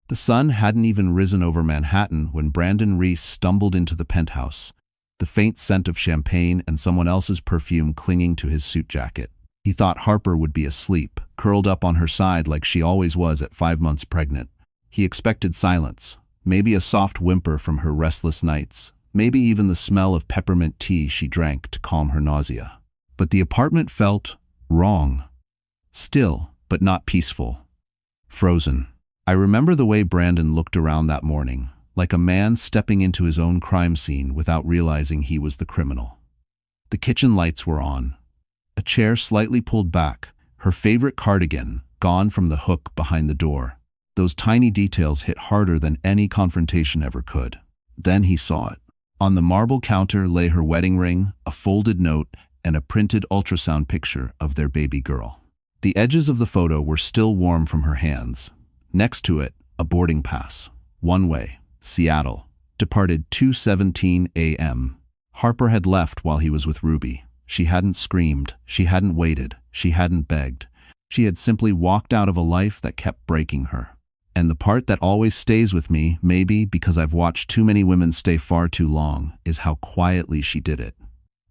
The sun hadn't even risen over Manhattan when Brandon Reese stumbled into the penthouse, the faint scent of champagne and someone else's perfume clinging to his suit jacket. He thought Harper would be asleep, curled up on her side like she always was at 5 months pregnant. He expected silence, maybe a soft whimper from her restless nights, maybe even the smell of peppermint tea she drank to calm her nausea. But the apartment felt wrong. Still, but not peaceful. Frozen. I remember the way Brandon looked around that morning, like a man stepping into his own crime scene without realizing he was the criminal. The kitchen lights were on. A chair slightly pulled back, her favorite cardigan gone from the hook behind the door. Those tiny details hit harder than any confrontation ever could. Then he saw it. On the marble counter lay her wedding ring, a folded note, and a printed ultrasound picture of their baby girl. The edges of the photo were still warm from her hands. Next to it, a boarding pass. One way, Seattle. Departed 2:17 a.m. Harper had left while he was with Ruby. She hadn't screamed, she hadn't waited, she hadn't begged. She had simply walked out of a life that kept breaking her. And the part that always stays with me, maybe because I've watched too many women stay far too long, is how quietly she did it.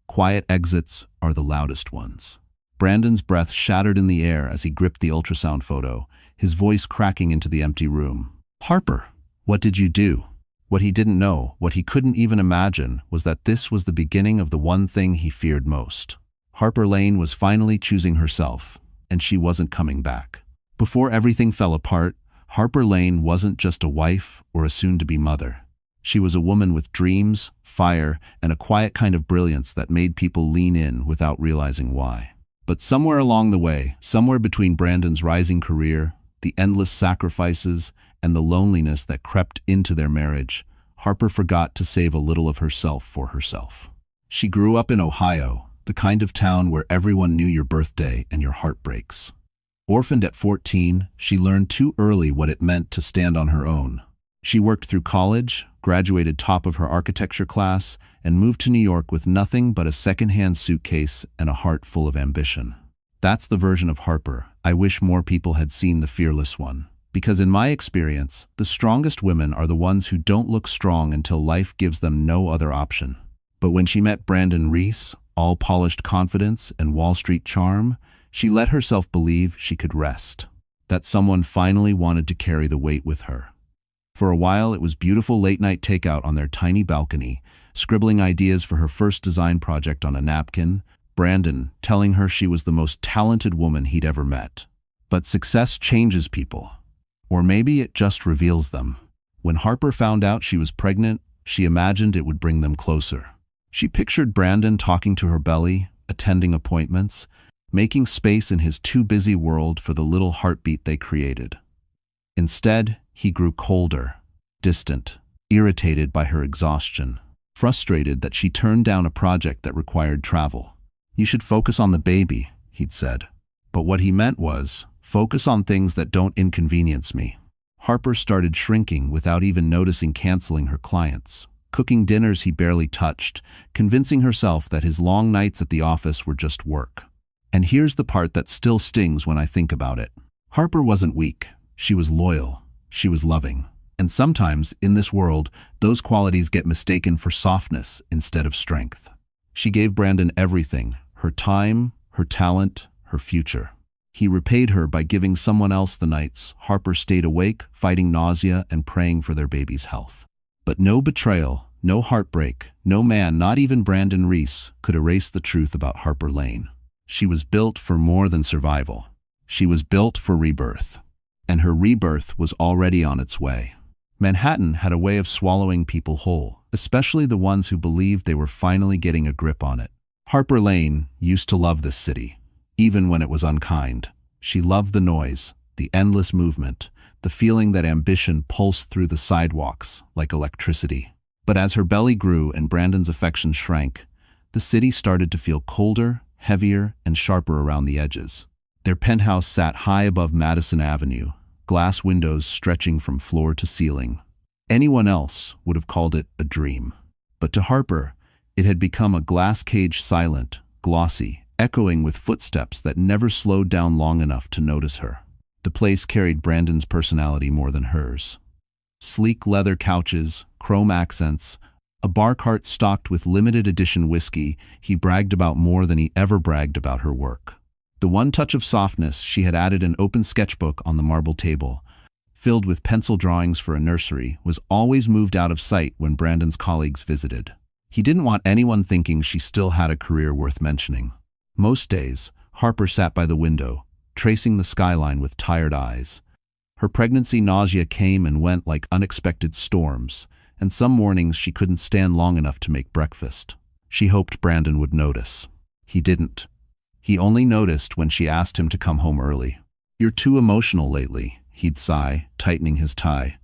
Quiet exits are the loudest ones. Brandon's breath shattered in the air as he gripped the ultrasound photo, his voice cracking into the empty room. Harper, what did you do? What he didn't know, what he couldn't even imagine, was that this was the beginning of the one thing he feared most. Harper Lane was finally choosing herself, and she wasn't coming back. Before everything fell apart, Harper Lane wasn't just a wife or a soon-to-be mother. She was a woman with dreams, fire, and a quiet kind of brilliance that made people lean in without realizing why. But somewhere along the way, somewhere between Brandon's rising career, the endless sacrifices, and the loneliness that crept into their marriage, Harper forgot to save a little of herself for herself. She grew up in Ohio, the kind of town where everyone knew your birthday and your heart breaks. Orphaned at 14, she learned too early what it meant to stand on her own. She worked through college, graduated top of her architecture class, and moved to New York with nothing but a second-hand suitcase and a heart full of ambition. That's the version of Harper I wish more people had seen, the fearless one. Because in my experience, the strongest women are the ones who don't look strong until life gives them no other option. But when she met Brandon Reese, all polished confidence and Wall Street charm, she let herself believe she could rest. That someone finally wanted to carry the weight with her. For a while, it was beautiful late-night takeout on their tiny balcony, scribbling ideas for her first design project on a napkin, Brandon telling her she was the most talented woman he'd ever met. But success changes people. Or maybe it just reveals them. When Harper found out she was pregnant, she imagined it would bring them closer. She pictured Brandon talking to her belly, attending appointments, making space in his too busy world for the little heartbeat they created. Instead, he grew colder, distant, irritated by her exhaustion, frustrated that she turned down a project that required travel. You should focus on the baby, he'd said. But what he meant was, focus on things that don't inconvenience me. Harper started shrinking without even noticing, canceling her clients, cooking dinners he barely touched, convincing herself that his long nights at the office were just work. And here's the part that still stings when I think about it. Harper wasn't weak. She was loyal. She was loving. And sometimes, in this world, those qualities get mistaken for softness instead of strength. She gave Brandon everything, her time, her talent, her future. He repaid her by giving someone else the nights Harper stayed awake, fighting nausea and praying for their baby's health. But no betrayal, no heartbreak, no man, not even Brandon Reese, could erase the truth about Harper Lane. She was built for more than survival. She was built for rebirth. And her rebirth was already on its way. Manhattan had a way of swallowing people whole, especially the ones who believed they were finally getting a grip on it. Harper Lane used to love this city, even when it was unkind. She loved the noise, the endless movement, the feeling that ambition pulsed through the sidewalks like electricity. But as her belly grew and Brandon's affection shrank, the city started to feel colder, heavier, and sharper around the edges. Their penthouse sat high above Madison Avenue, glass windows stretching from floor to ceiling. Anyone else would have called it a dream. But to Harper, it had become a glass cage, silent, glossy, echoing with footsteps that never slowed down long enough to notice her. The place carried Brandon's personality more than hers. Sleek leather couches, chrome accents, a bar cart stocked with limited edition whiskey. He bragged about more than he ever bragged about her work. The one touch of softness, she had added an open sketchbook on the marble table, filled with pencil drawings for a nursery, was always moved out of sight when Brandon's colleagues visited. He didn't want anyone thinking she still had a career worth mentioning. Most days, Harper sat by the window, tracing the skyline with tired eyes. Her pregnancy nausea came and went like unexpected storms, and some mornings she couldn't stand long enough to make breakfast. She hoped Brandon would notice. He didn't. He only noticed when she asked him to come home early. "You're too emotional lately," he'd sigh, tightening his tie.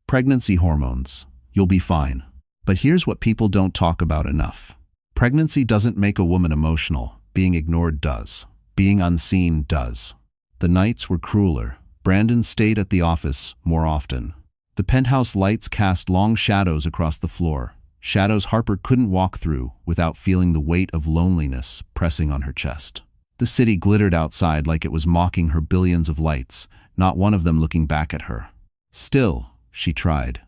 "Pregnancy hormones. You'll be fine." But here's what people don't talk about enough. Pregnancy doesn't make a woman emotional. Being ignored does. Being unseen does. The nights were crueler. Brandon stayed at the office more often. The penthouse lights cast long shadows across the floor, shadows Harper couldn't walk through without feeling the weight of loneliness pressing on her chest. The city glittered outside like it was mocking her billions of lights, not one of them looking back at her. Still, she tried.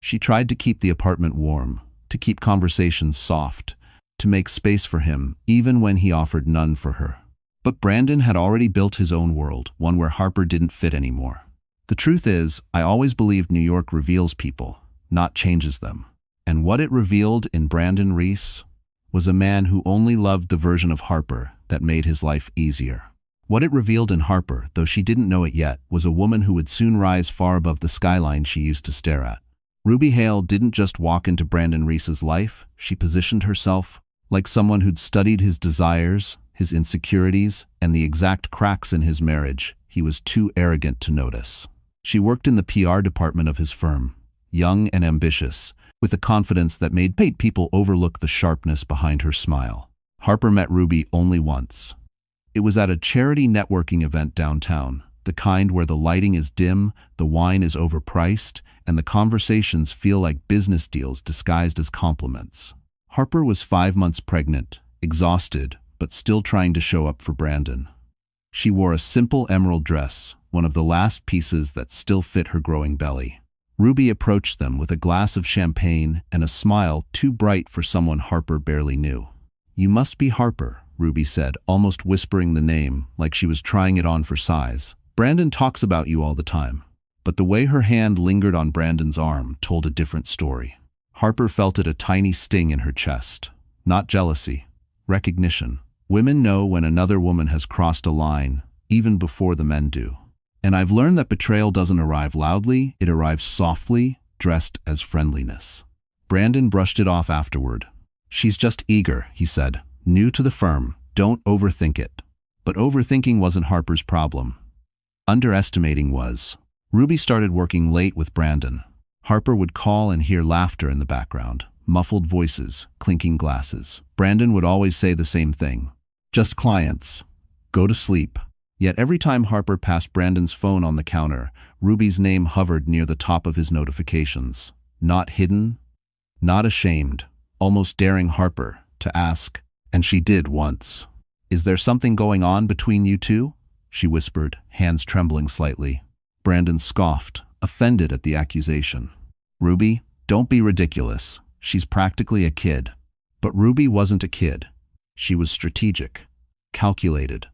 She tried to keep the apartment warm, to keep conversations soft, to make space for him even when he offered none for her. But Brandon had already built his own world, one where Harper didn't fit anymore. The truth is, I always believed New York reveals people, not changes them. And what it revealed in Brandon Reese was a man who only loved the version of Harper that made his life easier. What it revealed in Harper, though she didn't know it yet, was a woman who would soon rise far above the skyline she used to stare at. Ruby Hale didn't just walk into Brandon Reese's life, she positioned herself like someone who'd studied his desires, his insecurities, and the exact cracks in his marriage he was too arrogant to notice. She worked in the PR department of his firm, young and ambitious, with a confidence that made people overlook the sharpness behind her smile. Harper met Ruby only once. It was at a charity networking event downtown, the kind where the lighting is dim, the wine is overpriced, and the conversations feel like business deals disguised as compliments. Harper was 5 months pregnant, exhausted, but still trying to show up for Brandon. She wore a simple emerald dress, one of the last pieces that still fit her growing belly. Ruby approached them with a glass of champagne and a smile too bright for someone Harper barely knew. "You must be Harper," Ruby said, almost whispering the name like she was trying it on for size. "Brandon talks about you all the time." But the way her hand lingered on Brandon's arm told a different story. Harper felt it a tiny sting in her chest. Not jealousy, recognition. Women know when another woman has crossed a line, even before the men do. And I've learned that betrayal doesn't arrive loudly, it arrives softly, dressed as friendliness. Brandon brushed it off afterward. "She's just eager," he said. "New to the firm, don't overthink it." But overthinking wasn't Harper's problem. Underestimating was. Ruby started working late with Brandon. Harper would call and hear laughter in the background, muffled voices, clinking glasses. Brandon would always say the same thing. "Just clients. Go to sleep." Yet every time Harper passed Brandon's phone on the counter, Ruby's name hovered near the top of his notifications. Not hidden, not ashamed, almost daring Harper to ask, and she did once. "Is there something going on between you two?" she whispered, hands trembling slightly. Brandon scoffed, offended at the accusation. "Ruby, don't be ridiculous. She's practically a kid." But Ruby wasn't a kid. She was strategic, calculated.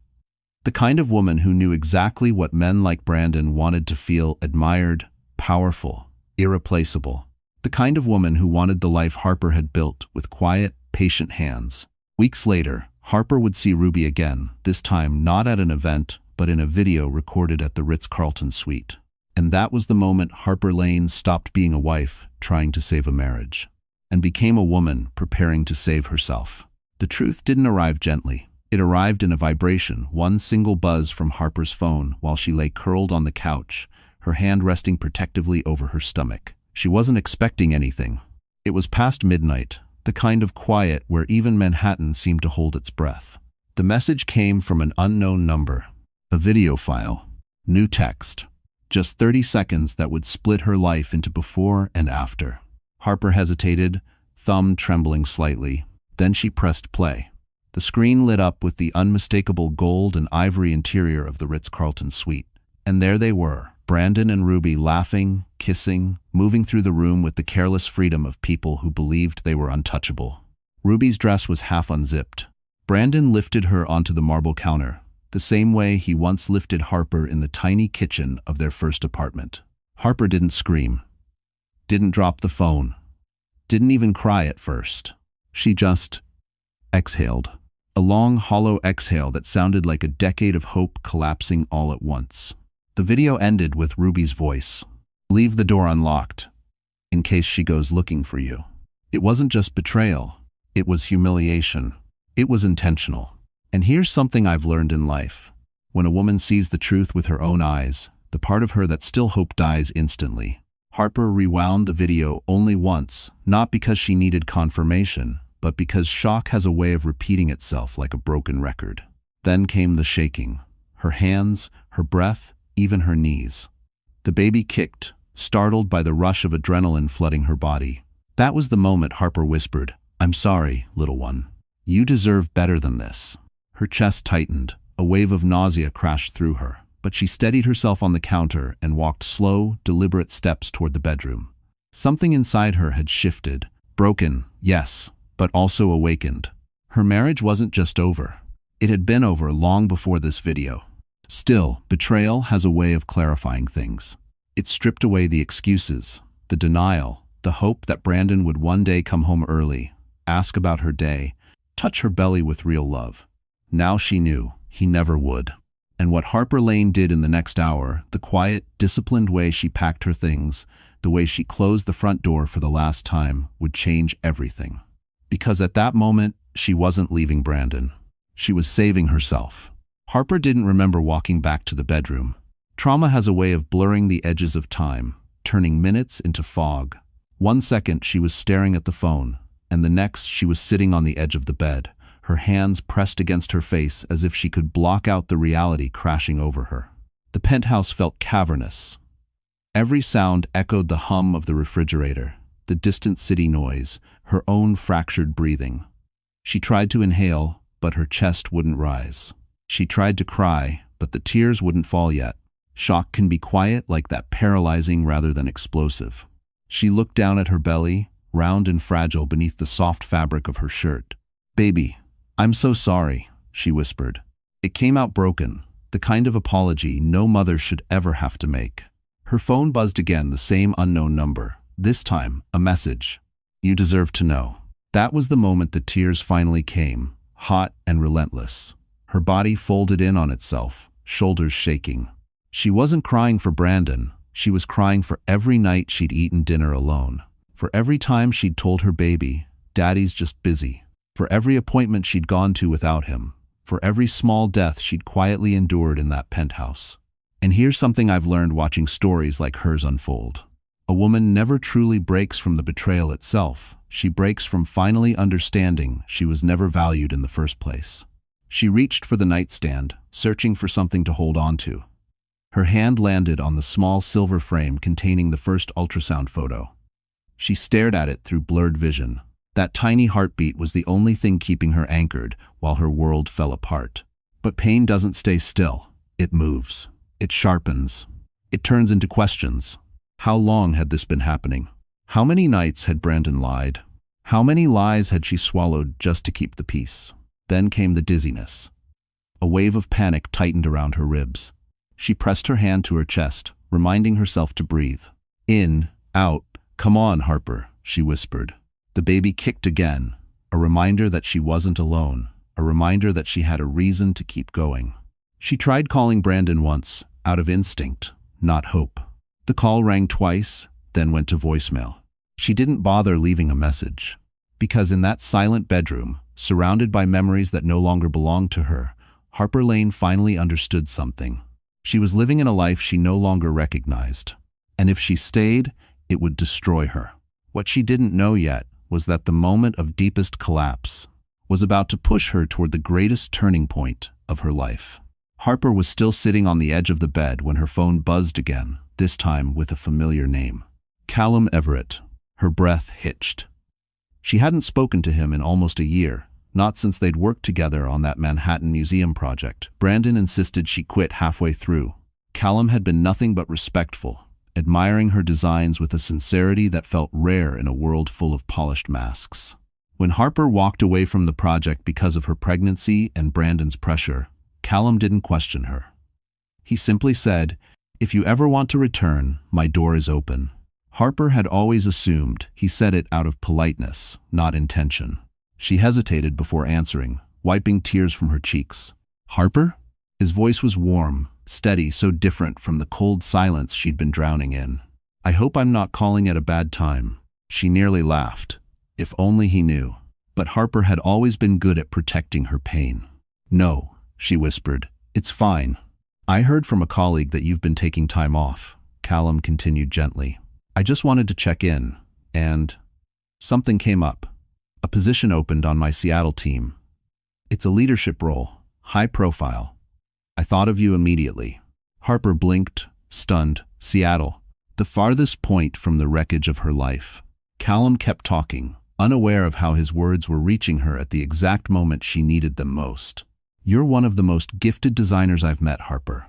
The kind of woman who knew exactly what men like Brandon wanted to feel: admired, powerful, irreplaceable. The kind of woman who wanted the life Harper had built with quiet, patient hands. Weeks later, Harper would see Ruby again, this time not at an event, but in a video recorded at the Ritz-Carlton suite. And that was the moment Harper Lane stopped being a wife trying to save a marriage, and became a woman preparing to save herself. The truth didn't arrive gently. It arrived in a vibration, one single buzz from Harper's phone while she lay curled on the couch, her hand resting protectively over her stomach. She wasn't expecting anything. It was past midnight, the kind of quiet where even Manhattan seemed to hold its breath. The message came from an unknown number. A video file. New text. Just 30 seconds that would split her life into before and after. Harper hesitated, thumb trembling slightly. Then she pressed play. The screen lit up with the unmistakable gold and ivory interior of the Ritz-Carlton suite. And there they were, Brandon and Ruby laughing, kissing, moving through the room with the careless freedom of people who believed they were untouchable. Ruby's dress was half unzipped. Brandon lifted her onto the marble counter, the same way he once lifted Harper in the tiny kitchen of their first apartment. Harper didn't scream, didn't drop the phone, didn't even cry at first. She just exhaled. A long, hollow exhale that sounded like a decade of hope collapsing all at once. The video ended with Ruby's voice. "Leave the door unlocked, in case she goes looking for you." It wasn't just betrayal. It was humiliation. It was intentional. And here's something I've learned in life. When a woman sees the truth with her own eyes, the part of her that still hope dies instantly. Harper rewound the video only once, not because she needed confirmation, but because shock has a way of repeating itself like a broken record. Then came the shaking. Her hands, her breath, even her knees. The baby kicked, startled by the rush of adrenaline flooding her body. That was the moment Harper whispered, "I'm sorry, little one. You deserve better than this." Her chest tightened. A wave of nausea crashed through her, but she steadied herself on the counter and walked slow, deliberate steps toward the bedroom. Something inside her had shifted. Broken, yes, but also awakened. Her marriage wasn't just over. It had been over long before this video. Still, betrayal has a way of clarifying things. It stripped away the excuses, the denial, the hope that Brandon would one day come home early, ask about her day, touch her belly with real love. Now she knew he never would. And what Harper Lane did in the next hour, the quiet, disciplined way she packed her things, the way she closed the front door for the last time, would change everything. Because at that moment, she wasn't leaving Brandon. She was saving herself. Harper didn't remember walking back to the bedroom. Trauma has a way of blurring the edges of time, turning minutes into fog. One second she was staring at the phone, and the next she was sitting on the edge of the bed, her hands pressed against her face as if she could block out the reality crashing over her. The penthouse felt cavernous. Every sound echoed the hum of the refrigerator, the distant city noise, her own fractured breathing. She tried to inhale, but her chest wouldn't rise. She tried to cry, but the tears wouldn't fall yet. Shock can be quiet like that, paralyzing rather than explosive. She looked down at her belly, round and fragile beneath the soft fabric of her shirt. "Baby, I'm so sorry," she whispered. It came out broken, the kind of apology no mother should ever have to make. Her phone buzzed again, the same unknown number. This time, a message. "You deserve to know." That was the moment the tears finally came, hot and relentless. Her body folded in on itself, shoulders shaking. She wasn't crying for Brandon. She was crying for every night she'd eaten dinner alone. For every time she'd told her baby, "Daddy's just busy." For every appointment she'd gone to without him. For every small death she'd quietly endured in that penthouse. And here's something I've learned watching stories like hers unfold. A woman never truly breaks from the betrayal itself. She breaks from finally understanding she was never valued in the first place. She reached for the nightstand, searching for something to hold on to. Her hand landed on the small silver frame containing the first ultrasound photo. She stared at it through blurred vision. That tiny heartbeat was the only thing keeping her anchored while her world fell apart. But pain doesn't stay still. It moves. It sharpens. It turns into questions. How long had this been happening? How many nights had Brandon lied? How many lies had she swallowed just to keep the peace? Then came the dizziness. A wave of panic tightened around her ribs. She pressed her hand to her chest, reminding herself to breathe. "In, out, come on, Harper," she whispered. The baby kicked again, a reminder that she wasn't alone, a reminder that she had a reason to keep going. She tried calling Brandon once, out of instinct, not hope. The call rang twice, then went to voicemail. She didn't bother leaving a message. Because in that silent bedroom, surrounded by memories that no longer belonged to her, Harper Lane finally understood something. She was living in a life she no longer recognized. And if she stayed, it would destroy her. What she didn't know yet was that the moment of deepest collapse was about to push her toward the greatest turning point of her life. Harper was still sitting on the edge of the bed when her phone buzzed again, this time with a familiar name. Callum Everett. Her breath hitched. She hadn't spoken to him in almost a year, not since they'd worked together on that Manhattan Museum project. Brandon insisted she quit halfway through. Callum had been nothing but respectful, admiring her designs with a sincerity that felt rare in a world full of polished masks. When Harper walked away from the project because of her pregnancy and Brandon's pressure, Callum didn't question her. He simply said, "If you ever want to return, my door is open." Harper had always assumed he said it out of politeness, not intention. She hesitated before answering, wiping tears from her cheeks. "Harper?" His voice was warm, steady, so different from the cold silence she'd been drowning in. "I hope I'm not calling it a bad time." She nearly laughed. If only he knew. But Harper had always been good at protecting her pain. "No," she whispered. "It's fine." "I heard from a colleague that you've been taking time off," Callum continued gently. "I just wanted to check in, and something came up. A position opened on my Seattle team. It's a leadership role, high profile. I thought of you immediately." Harper blinked, stunned. Seattle, the farthest point from the wreckage of her life. Callum kept talking, unaware of how his words were reaching her at the exact moment she needed them most. "You're one of the most gifted designers I've met, Harper.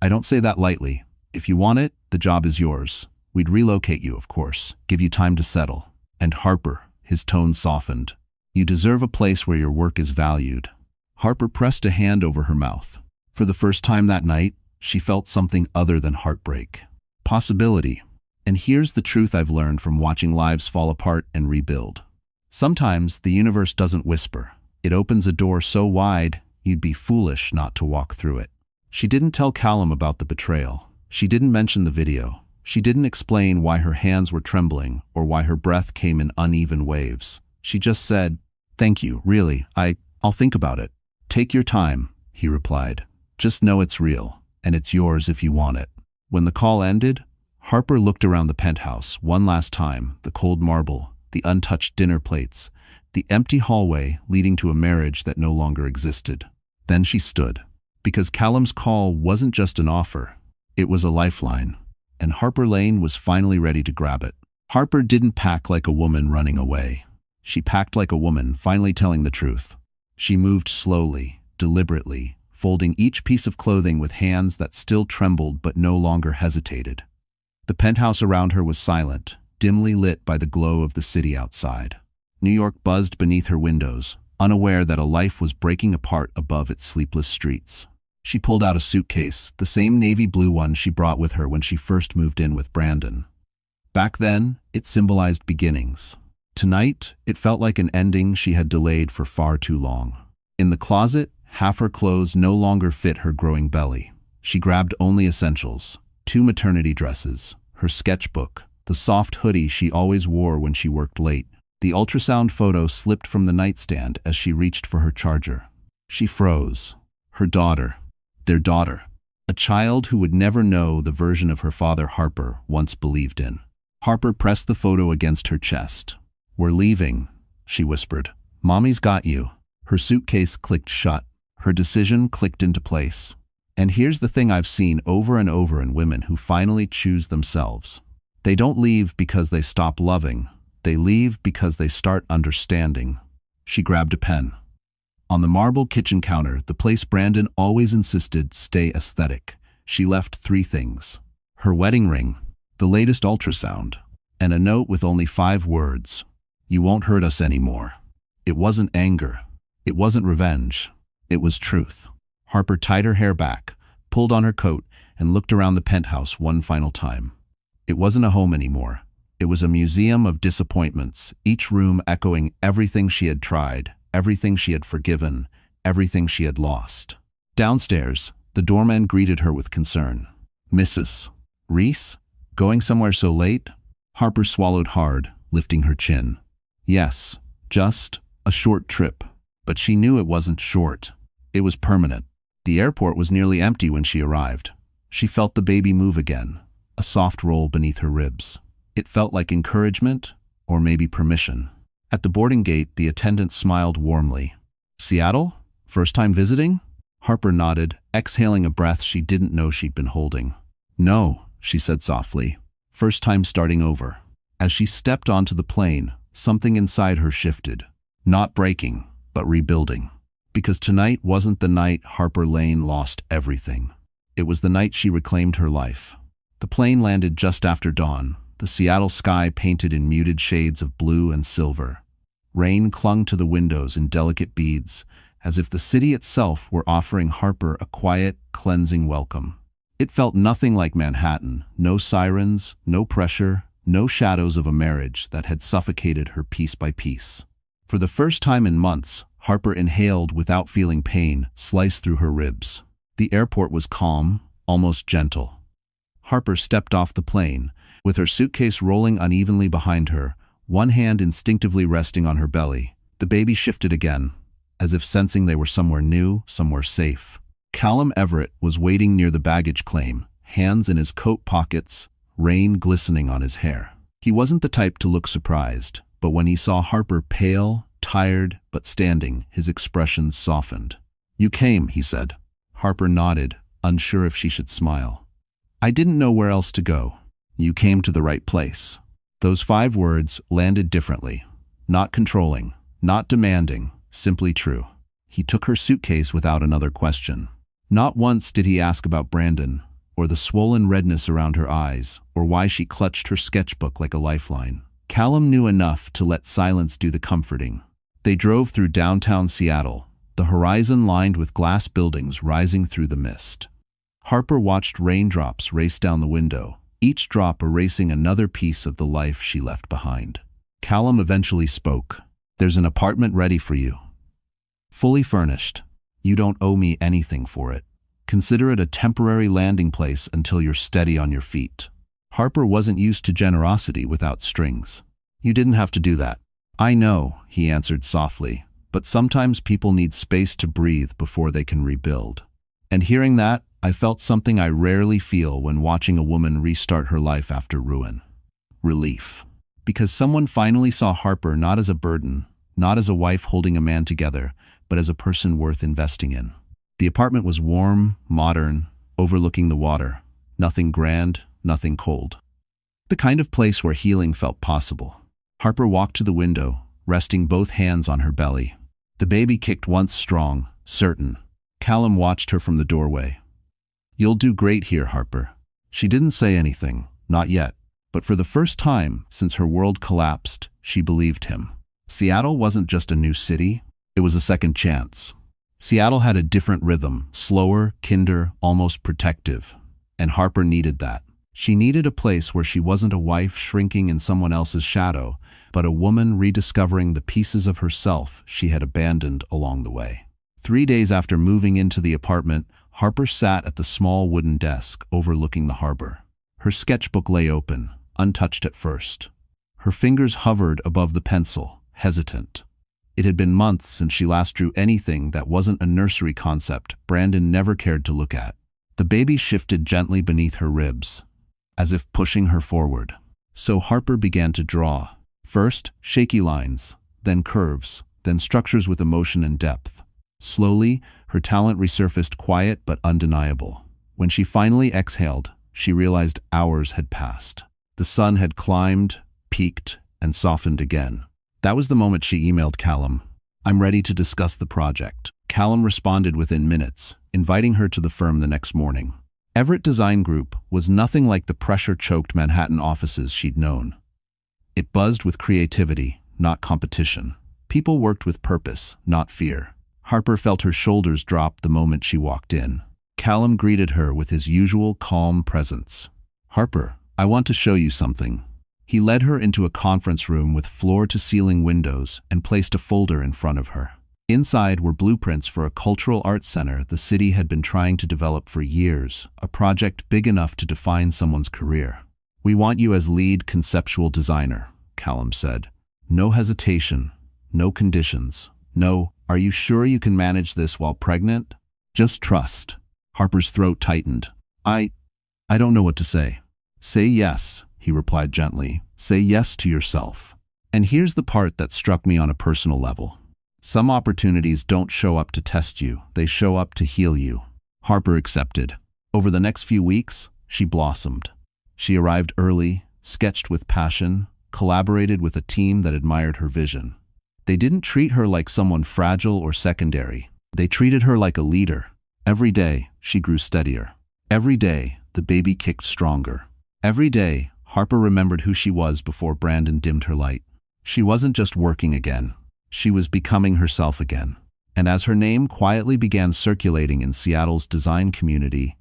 I don't say that lightly. If you want it, the job is yours. We'd relocate you, of course, give you time to settle." And Harper, his tone softened. "You deserve a place where your work is valued." Harper pressed a hand over her mouth. For the first time that night, she felt something other than heartbreak. Possibility. And here's the truth I've learned from watching lives fall apart and rebuild. Sometimes the universe doesn't whisper. It opens a door so wide, you'd be foolish not to walk through it. She didn't tell Callum about the betrayal. She didn't mention the video. She didn't explain why her hands were trembling or why her breath came in uneven waves. She just said, "Thank you, really, I'll think about it." "Take your time," he replied. "Just know it's real, and it's yours if you want it." When the call ended, Harper looked around the penthouse one last time, the cold marble, the untouched dinner plates, the empty hallway leading to a marriage that no longer existed. Then she stood. Because Callum's call wasn't just an offer, it was a lifeline, and Harper Lane was finally ready to grab it. Harper didn't pack like a woman running away. She packed like a woman finally telling the truth. She moved slowly, deliberately, folding each piece of clothing with hands that still trembled but no longer hesitated. The penthouse around her was silent, dimly lit by the glow of the city outside. New York buzzed beneath her windows, unaware that a life was breaking apart above its sleepless streets. She pulled out a suitcase, the same navy blue one she brought with her when she first moved in with Brandon. Back then, it symbolized beginnings. Tonight, it felt like an ending she had delayed for far too long. In the closet, half her clothes no longer fit her growing belly. She grabbed only essentials: 2 maternity dresses, her sketchbook, the soft hoodie she always wore when she worked late. The ultrasound photo slipped from the nightstand as she reached for her charger. She froze. Her daughter. Their daughter. A child who would never know the version of her father Harper once believed in. Harper pressed the photo against her chest. "We're leaving," she whispered. "Mommy's got you." Her suitcase clicked shut. Her decision clicked into place. And here's the thing I've seen over and over in women who finally choose themselves. They don't leave because they stop loving. They leave because they start understanding. She grabbed a pen. On the marble kitchen counter, the place Brandon always insisted stay aesthetic, she left 3 things: her wedding ring, the latest ultrasound, and a note with only 5 words. "You won't hurt us anymore." It wasn't anger. It wasn't revenge. It was truth. Harper tied her hair back, pulled on her coat, and looked around the penthouse one final time. It wasn't a home anymore. It was a museum of disappointments, each room echoing everything she had tried, everything she had forgiven, everything she had lost. Downstairs, the doorman greeted her with concern. "Mrs. Reese? Going somewhere so late?" Harper swallowed hard, lifting her chin. "Yes, just a short trip." But she knew it wasn't short. It was permanent. The airport was nearly empty when she arrived. She felt the baby move again, a soft roll beneath her ribs. It felt like encouragement, or maybe permission. At the boarding gate, the attendant smiled warmly. "Seattle? First time visiting?" Harper nodded, exhaling a breath she didn't know she'd been holding. "No," she said softly. "First time starting over." As she stepped onto the plane, something inside her shifted. Not breaking, but rebuilding. Because tonight wasn't the night Harper Lane lost everything. It was the night she reclaimed her life. The plane landed just after dawn, the Seattle sky painted in muted shades of blue and silver. Rain clung to the windows in delicate beads, as if the city itself were offering Harper a quiet, cleansing welcome. It felt nothing like Manhattan, no sirens, no pressure, no shadows of a marriage that had suffocated her piece by piece. For the first time in months, Harper inhaled without feeling pain slice through her ribs. The airport was calm, almost gentle. Harper stepped off the plane, with her suitcase rolling unevenly behind her, one hand instinctively resting on her belly. The baby shifted again, as if sensing they were somewhere new, somewhere safe. Callum Everett was waiting near the baggage claim, hands in his coat pockets, rain glistening on his hair. He wasn't the type to look surprised, but when he saw Harper pale, tired, but standing, his expression softened. "You came," he said. Harper nodded, unsure if she should smile. "I didn't know where else to go. You came to the right place." Those 5 words landed differently. Not controlling, not demanding, simply true. He took her suitcase without another question. Not once did he ask about Brandon, or the swollen redness around her eyes, or why she clutched her sketchbook like a lifeline. Callum knew enough to let silence do the comforting. They drove through downtown Seattle, the horizon lined with glass buildings rising through the mist. Harper watched raindrops race down the window, each drop erasing another piece of the life she left behind. Callum eventually spoke. "There's an apartment ready for you. Fully furnished. You don't owe me anything for it. Consider it a temporary landing place until you're steady on your feet." Harper wasn't used to generosity without strings. "You didn't have to do that." "I know," he answered softly, "but sometimes people need space to breathe before they can rebuild." And hearing that, I felt something I rarely feel when watching a woman restart her life after ruin. Relief. Because someone finally saw Harper not as a burden, not as a wife holding a man together, but as a person worth investing in. The apartment was warm, modern, overlooking the water. Nothing grand, nothing cold. The kind of place where healing felt possible. Harper walked to the window, resting both hands on her belly. The baby kicked once strong, certain. Callum watched her from the doorway. "You'll do great here, Harper." She didn't say anything, not yet, but for the first time since her world collapsed, she believed him. Seattle wasn't just a new city, it was a second chance. Seattle had a different rhythm, slower, kinder, almost protective, and Harper needed that. She needed a place where she wasn't a wife shrinking in someone else's shadow, but a woman rediscovering the pieces of herself she had abandoned along the way. 3 days after moving into the apartment, Harper sat at the small wooden desk overlooking the harbor. Her sketchbook lay open, untouched at first. Her fingers hovered above the pencil, hesitant. It had been months since she last drew anything that wasn't a nursery concept Brandon never cared to look at. The baby shifted gently beneath her ribs, as if pushing her forward. So Harper began to draw. First, shaky lines, then curves, then structures with emotion and depth. Slowly, her talent resurfaced, quiet but undeniable. When she finally exhaled, she realized hours had passed. The sun had climbed, peaked, and softened again. That was the moment she emailed Callum. "I'm ready to discuss the project." Callum responded within minutes, inviting her to the firm the next morning. Everett Design Group was nothing like the pressure-choked Manhattan offices she'd known. It buzzed with creativity, not competition. People worked with purpose, not fear. Harper felt her shoulders drop the moment she walked in. Callum greeted her with his usual calm presence. "Harper, I want to show you something." He led her into a conference room with floor-to-ceiling windows and placed a folder in front of her. Inside were blueprints for a cultural arts center the city had been trying to develop for years, a project big enough to define someone's career. "We want you as lead conceptual designer," Callum said. "No hesitation, no conditions, no, 'Are you sure you can manage this while pregnant?' Just trust." Harper's throat tightened. I don't know what to say." "Say yes," he replied gently. "Say yes to yourself. And here's the part that struck me on a personal level. Some opportunities don't show up to test you, they show up to heal you." Harper accepted. Over the next few weeks, she blossomed. She arrived early, sketched with passion, collaborated with a team that admired her vision. They didn't treat her like someone fragile or secondary. They treated her like a leader. Every day, she grew steadier. Every day, the baby kicked stronger. Every day, Harper remembered who she was before Brandon dimmed her light. She wasn't just working again. She was becoming herself again. And as her name quietly began circulating in Seattle's design community,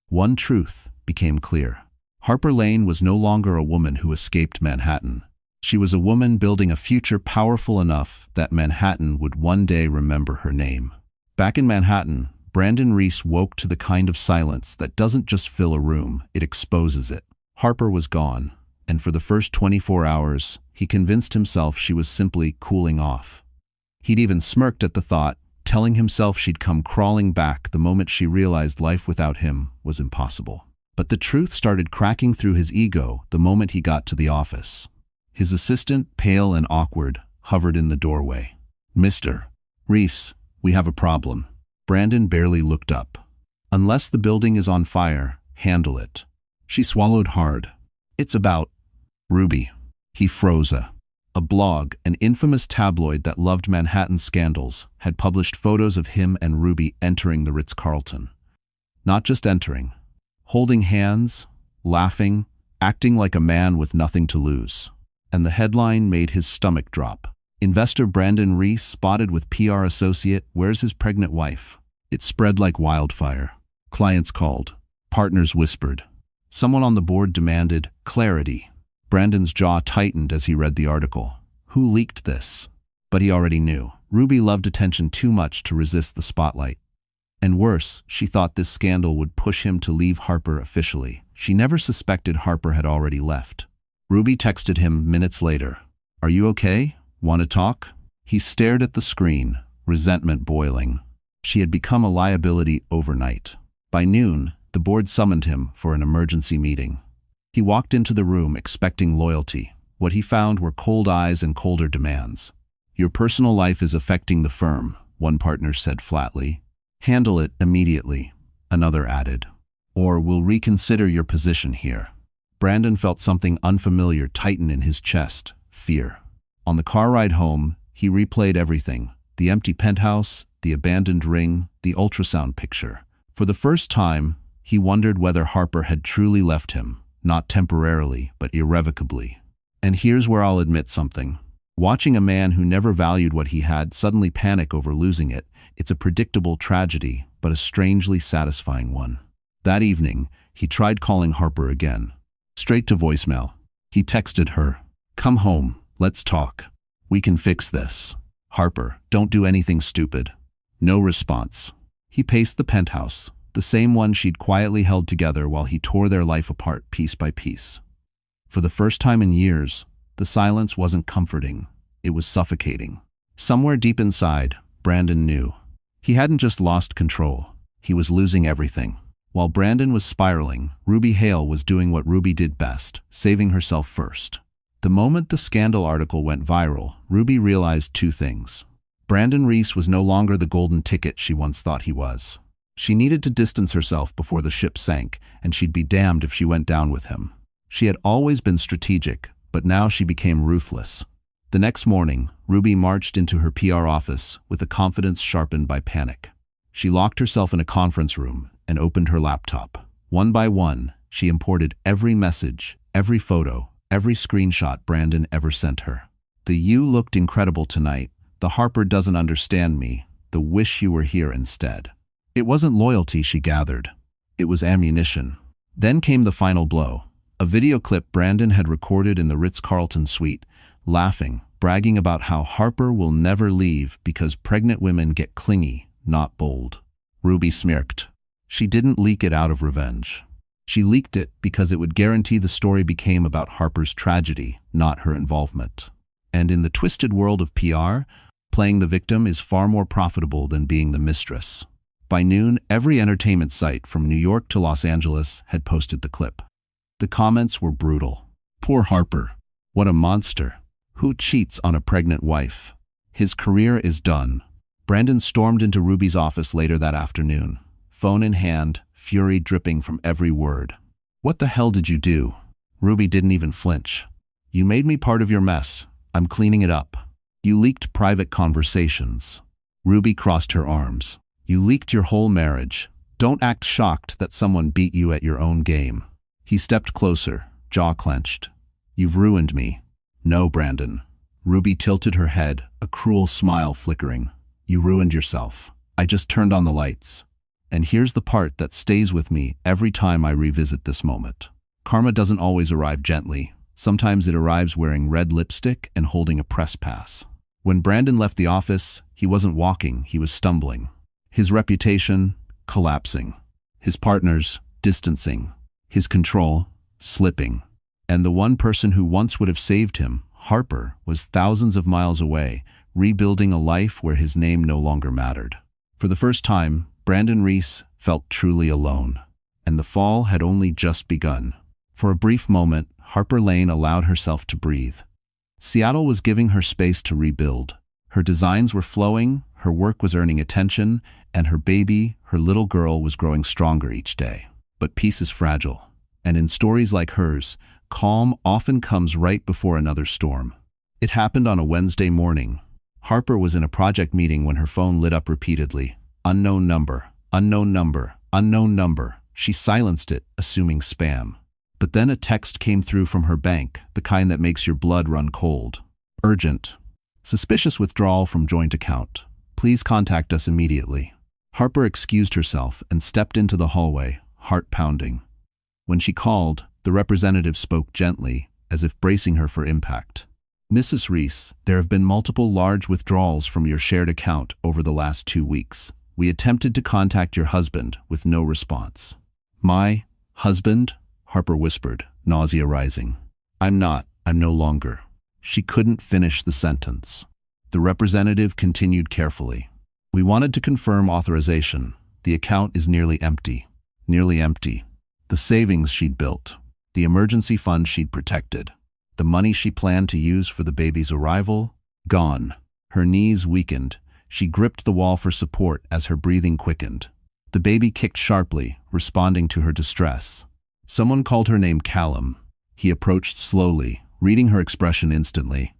one truth became clear. Harper Lane was no longer a woman who escaped Manhattan. She was a woman building a future powerful enough that Manhattan would one day remember her name. Back in Manhattan, Brandon Reese woke to the kind of silence that doesn't just fill a room, it exposes it. Harper was gone, and for the first 24 hours, he convinced himself she was simply cooling off. He'd even smirked at the thought, telling himself she'd come crawling back the moment she realized life without him was impossible. But the truth started cracking through his ego the moment he got to the office. His assistant, pale and awkward, hovered in the doorway. "Mr. Reese, we have a problem." Brandon barely looked up. "Unless the building is on fire, handle it." She swallowed hard. "It's about Ruby." He froze. A blog, an infamous tabloid that loved Manhattan scandals, had published photos of him and Ruby entering the Ritz-Carlton. Not just entering. Holding hands, laughing, acting like a man with nothing to lose. And the headline made his stomach drop. "Investor Brandon Reese spotted with PR associate, where's his pregnant wife?" It spread like wildfire. Clients called. Partners whispered. Someone on the board demanded clarity. Brandon's jaw tightened as he read the article. Who leaked this? But he already knew. Ruby loved attention too much to resist the spotlight. And worse, she thought this scandal would push him to leave Harper officially. She never suspected Harper had already left. Ruby texted him minutes later. "Are you okay? Want to talk?" He stared at the screen, resentment boiling. She had become a liability overnight. By noon, the board summoned him for an emergency meeting. He walked into the room expecting loyalty. What he found were cold eyes and colder demands. "Your personal life is affecting the firm," one partner said flatly. "Handle it immediately," another added. "Or we'll reconsider your position here." Brandon felt something unfamiliar tighten in his chest, fear. On the car ride home, he replayed everything. The empty penthouse, the abandoned ring, the ultrasound picture. For the first time, he wondered whether Harper had truly left him. Not temporarily, but irrevocably. And here's where I'll admit something. Watching a man who never valued what he had suddenly panic over losing it, it's a predictable tragedy, but a strangely satisfying one. That evening, he tried calling Harper again. Straight to voicemail. He texted her, "Come home, let's talk. We can fix this." "Harper, don't do anything stupid." No response. He paced the penthouse. The same one she'd quietly held together while he tore their life apart piece by piece. For the first time in years, the silence wasn't comforting, it was suffocating. Somewhere deep inside, Brandon knew. He hadn't just lost control, he was losing everything. While Brandon was spiraling, Ruby Hale was doing what Ruby did best, saving herself first. The moment the scandal article went viral, Ruby realized two things. Brandon Reese was no longer the golden ticket she once thought he was. She needed to distance herself before the ship sank, and she'd be damned if she went down with him. She had always been strategic, but now she became ruthless. The next morning, Ruby marched into her PR office with a confidence sharpened by panic. She locked herself in a conference room and opened her laptop. One by one, she imported every message, every photo, every screenshot Brandon ever sent her. The "you looked incredible tonight," the "Harper doesn't understand me," the "wish you were here instead." It wasn't loyalty she gathered. It was ammunition. Then came the final blow. A video clip Brandon had recorded in the Ritz-Carlton suite, laughing, bragging about how Harper will never leave because pregnant women get clingy, not bold. Ruby smirked. She didn't leak it out of revenge. She leaked it because it would guarantee the story became about Harper's tragedy, not her involvement. And in the twisted world of PR, playing the victim is far more profitable than being the mistress. By noon, every entertainment site from New York to Los Angeles had posted the clip. The comments were brutal. "Poor Harper. What a monster. Who cheats on a pregnant wife? His career is done." Brandon stormed into Ruby's office later that afternoon, phone in hand, fury dripping from every word. "What the hell did you do?" Ruby didn't even flinch. "You made me part of your mess. I'm cleaning it up. You leaked private conversations." Ruby crossed her arms. "You leaked your whole marriage. Don't act shocked that someone beat you at your own game. He stepped closer, jaw clenched. You've ruined me. No, Brandon. Ruby tilted her head, a cruel smile flickering. You ruined yourself. I just turned on the lights. And here's the part that stays with me every time I revisit this moment. Karma doesn't always arrive gently. Sometimes it arrives wearing red lipstick and holding a press pass. When Brandon left the office, he wasn't walking, he was stumbling. His reputation, collapsing. His partners, distancing. His control, slipping. And the one person who once would have saved him, Harper, was thousands of miles away, rebuilding a life where his name no longer mattered. For the first time, Brandon Reese felt truly alone. And the fall had only just begun. For a brief moment, Harper Lane allowed herself to breathe. Seattle was giving her space to rebuild. Her designs were flowing, her work was earning attention, and her baby, her little girl, was growing stronger each day. But peace is fragile. And in stories like hers, calm often comes right before another storm. It happened on a Wednesday morning. Harper was in a project meeting when her phone lit up repeatedly. Unknown number, unknown number, unknown number. She silenced it, assuming spam. But then a text came through from her bank, the kind that makes your blood run cold. Urgent. Suspicious withdrawal from joint account. Please contact us immediately. Harper excused herself and stepped into the hallway, heart pounding. When she called, the representative spoke gently, as if bracing her for impact. Mrs. Reese, there have been multiple large withdrawals from your shared account over the last 2 weeks. We attempted to contact your husband with no response. My husband? Harper whispered, nausea rising. I'm no longer. She couldn't finish the sentence. The representative continued carefully. We wanted to confirm authorization. The account is nearly empty. Nearly empty. The savings she'd built. The emergency fund she'd protected. The money she planned to use for the baby's arrival? Gone. Her knees weakened. She gripped the wall for support as her breathing quickened. The baby kicked sharply, responding to her distress. Someone called her name Callum. He approached slowly, reading her expression instantly.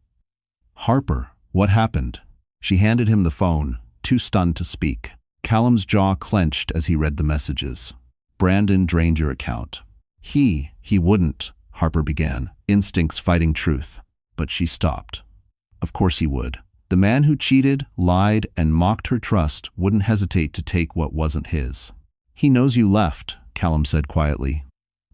Harper, what happened? She handed him the phone, too stunned to speak. Callum's jaw clenched as he read the messages. Brandon drained your account. He wouldn't, Harper began, instincts fighting truth. But she stopped. Of course he would. The man who cheated, lied, and mocked her trust wouldn't hesitate to take what wasn't his. He knows you left, Callum said quietly.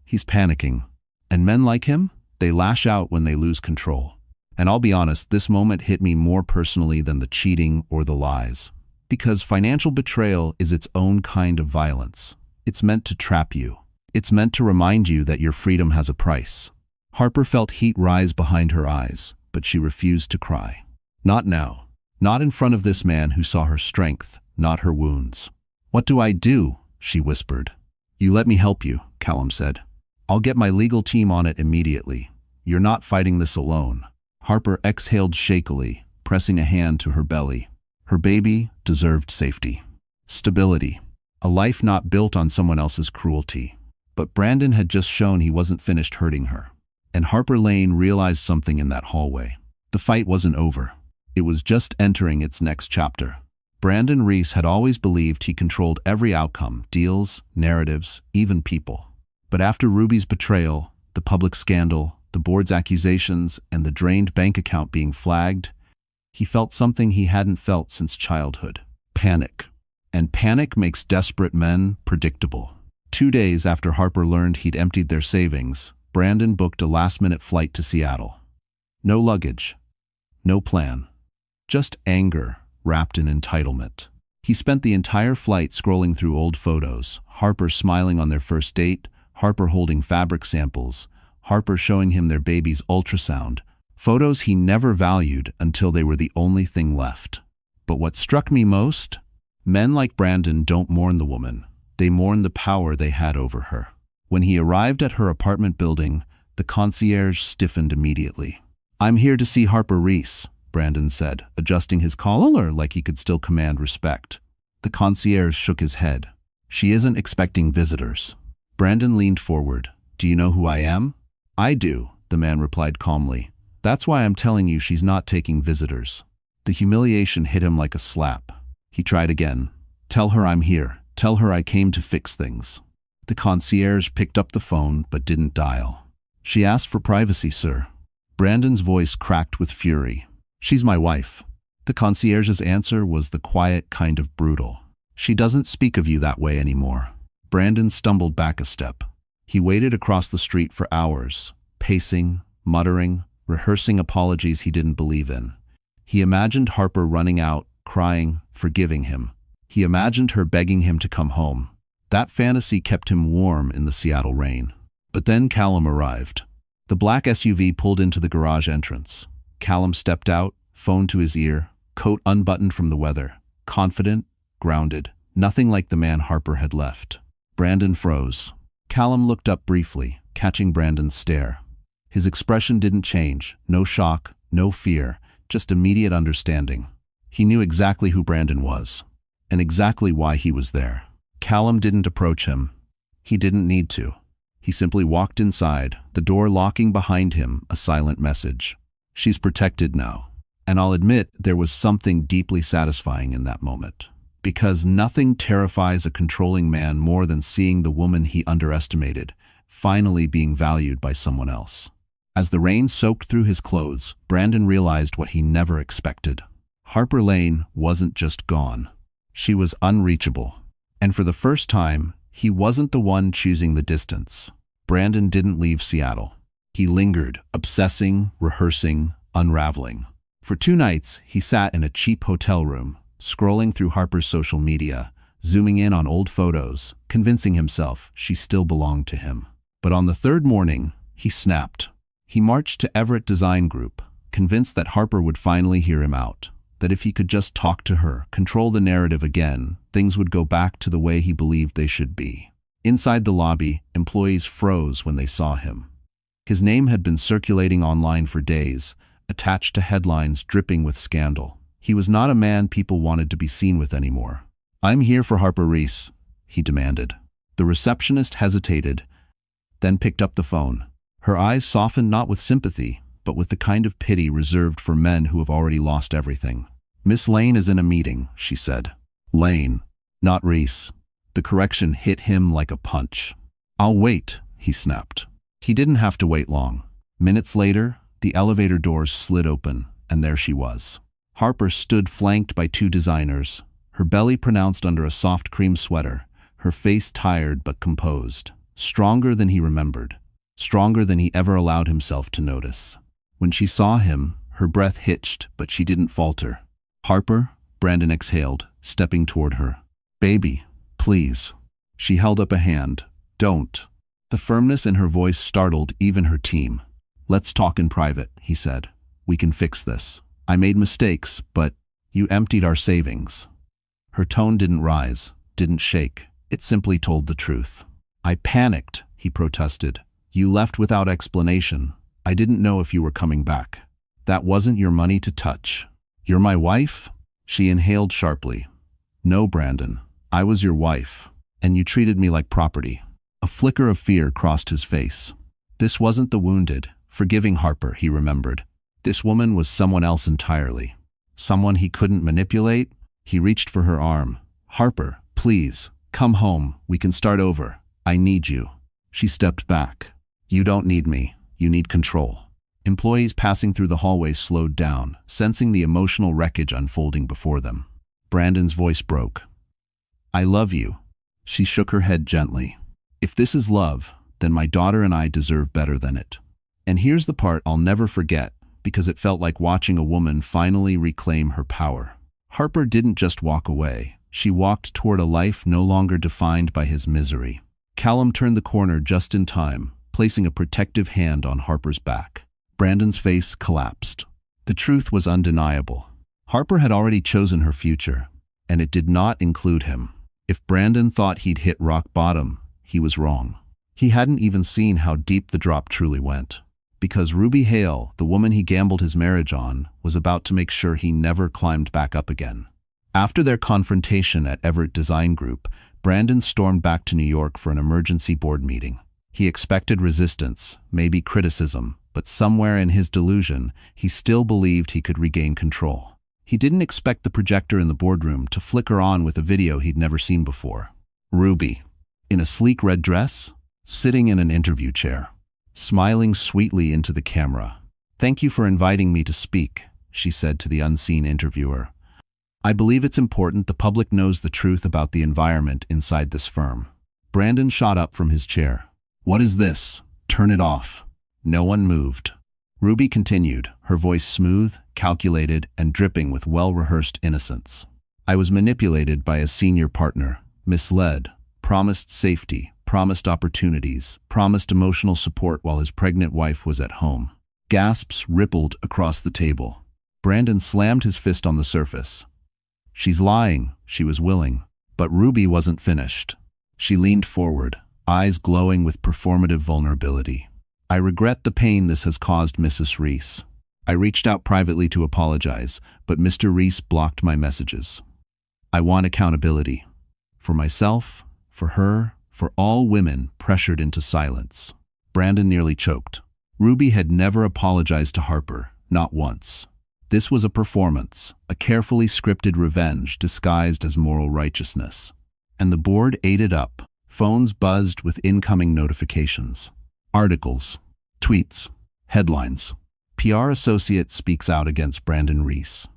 He's panicking. And men like him? They lash out when they lose control. And I'll be honest, this moment hit me more personally than the cheating or the lies. Because financial betrayal is its own kind of violence. It's meant to trap you. It's meant to remind you that your freedom has a price. Harper felt heat rise behind her eyes, but she refused to cry. Not now. Not in front of this man who saw her strength, not her wounds. What do I do? She whispered. You let me help you, Callum said. I'll get my legal team on it immediately. You're not fighting this alone. Harper exhaled shakily, pressing a hand to her belly. Her baby deserved safety. Stability. A life not built on someone else's cruelty. But Brandon had just shown he wasn't finished hurting her. And Harper Lane realized something in that hallway. The fight wasn't over. It was just entering its next chapter. Brandon Reese had always believed he controlled every outcome, deals, narratives, even people. But after Ruby's betrayal, the public scandal, the board's accusations, and the drained bank account being flagged, he felt something he hadn't felt since childhood. Panic. And panic makes desperate men predictable. 2 days after Harper learned he'd emptied their savings, Brandon booked a last-minute flight to Seattle. No luggage. No plan. Just anger wrapped in entitlement. He spent the entire flight scrolling through old photos, Harper smiling on their first date, Harper holding fabric samples, Harper showing him their baby's ultrasound, photos he never valued until they were the only thing left. But what struck me most? Men like Brandon don't mourn the woman. They mourn the power they had over her. When he arrived at her apartment building, the concierge stiffened immediately. I'm here to see Harper Reese, Brandon said, adjusting his collar like he could still command respect. The concierge shook his head. She isn't expecting visitors. Brandon leaned forward. Do you know who I am? I do, the man replied calmly. That's why I'm telling you she's not taking visitors. The humiliation hit him like a slap. He tried again. Tell her I'm here. Tell her I came to fix things." The concierge picked up the phone but didn't dial. "She asked for privacy, sir." Brandon's voice cracked with fury. "She's my wife." The concierge's answer was the quiet kind of brutal. "She doesn't speak of you that way anymore." Brandon stumbled back a step. He waited across the street for hours, pacing, muttering, rehearsing apologies he didn't believe in. He imagined Harper running out, crying, forgiving him. He imagined her begging him to come home. That fantasy kept him warm in the Seattle rain. But then Callum arrived. The black SUV pulled into the garage entrance. Callum stepped out, phone to his ear, coat unbuttoned from the weather, confident, grounded, nothing like the man Harper had left. Brandon froze. Callum looked up briefly, catching Brandon's stare. His expression didn't change, no shock, no fear, just immediate understanding. He knew exactly who Brandon was, and exactly why he was there. Callum didn't approach him. He didn't need to. He simply walked inside, the door locking behind him, a silent message. "She's protected now." And I'll admit there was something deeply satisfying in that moment. Because nothing terrifies a controlling man more than seeing the woman he underestimated finally being valued by someone else. As the rain soaked through his clothes, Brandon realized what he never expected. Harper Lane wasn't just gone. She was unreachable. And for the first time, he wasn't the one choosing the distance. Brandon didn't leave Seattle. He lingered, obsessing, rehearsing, unraveling. For 2 nights, he sat in a cheap hotel room, scrolling through Harper's social media, zooming in on old photos, convincing himself she still belonged to him. But on the 3rd morning, he snapped. He marched to Everett Design Group, convinced that Harper would finally hear him out, that if he could just talk to her, control the narrative again, things would go back to the way he believed they should be. Inside the lobby, employees froze when they saw him. His name had been circulating online for days, attached to headlines dripping with scandal. He was not a man people wanted to be seen with anymore. "I'm here for Harper Reese," he demanded. The receptionist hesitated, then picked up the phone. Her eyes softened not with sympathy, but with the kind of pity reserved for men who have already lost everything. "Miss Lane is in a meeting," she said. "Lane, not Reese." The correction hit him like a punch. "I'll wait," he snapped. He didn't have to wait long. Minutes later, the elevator doors slid open, and there she was. Harper stood flanked by 2 designers, her belly pronounced under a soft cream sweater, her face tired but composed, stronger than he remembered, stronger than he ever allowed himself to notice. When she saw him, her breath hitched, but she didn't falter. "Harper," Brandon exhaled, stepping toward her. "Baby, please." She held up a hand. "Don't." The firmness in her voice startled even her team. "Let's talk in private," he said. "We can fix this. I made mistakes, but you emptied our savings." Her tone didn't rise, didn't shake. It simply told the truth. "I panicked," he protested. "You left without explanation. I didn't know if you were coming back. That wasn't your money to touch." "You're my wife?" She inhaled sharply. "No, Brandon. I was your wife, and you treated me like property." A flicker of fear crossed his face. This wasn't the wounded, forgiving Harper, he remembered. This woman was someone else entirely. Someone he couldn't manipulate. He reached for her arm. "Harper, please, come home. We can start over. I need you." She stepped back. "You don't need me. You need control." Employees passing through the hallway slowed down, sensing the emotional wreckage unfolding before them. Brandon's voice broke. "I love you." She shook her head gently. "If this is love, then my daughter and I deserve better than it." And here's the part I'll never forget, because it felt like watching a woman finally reclaim her power. Harper didn't just walk away. She walked toward a life no longer defined by his misery. Callum turned the corner just in time, placing a protective hand on Harper's back. Brandon's face collapsed. The truth was undeniable. Harper had already chosen her future, and it did not include him. If Brandon thought he'd hit rock bottom, he was wrong. He hadn't even seen how deep the drop truly went. Because Ruby Hale, the woman he gambled his marriage on, was about to make sure he never climbed back up again. After their confrontation at Everett Design Group, Brandon stormed back to New York for an emergency board meeting. He expected resistance, maybe criticism, but somewhere in his delusion, he still believed he could regain control. He didn't expect the projector in the boardroom to flicker on with a video he'd never seen before. Ruby, in a sleek red dress, sitting in an interview chair, smiling sweetly into the camera. "Thank you for inviting me to speak," she said to the unseen interviewer. "I believe it's important the public knows the truth about the environment inside this firm." Brandon shot up from his chair. "What is this? Turn it off." No one moved. Ruby continued, her voice smooth, calculated, and dripping with well-rehearsed innocence. "I was manipulated by a senior partner, misled, promised safety, promised opportunities, promised emotional support while his pregnant wife was at home." Gasps rippled across the table. Brandon slammed his fist on the surface. "She's lying," she was willing. But Ruby wasn't finished. She leaned forward, eyes glowing with performative vulnerability. "I regret the pain this has caused, Mrs. Reese. I reached out privately to apologize, but Mr. Reese blocked my messages. I want accountability. For myself, for her, for all women pressured into silence." Brandon nearly choked. Ruby had never apologized to Harper, not once. This was a performance, a carefully scripted revenge disguised as moral righteousness. And the board ate it up. Phones buzzed with incoming notifications. Articles, tweets, headlines. PR associate speaks out against Brandon Reese.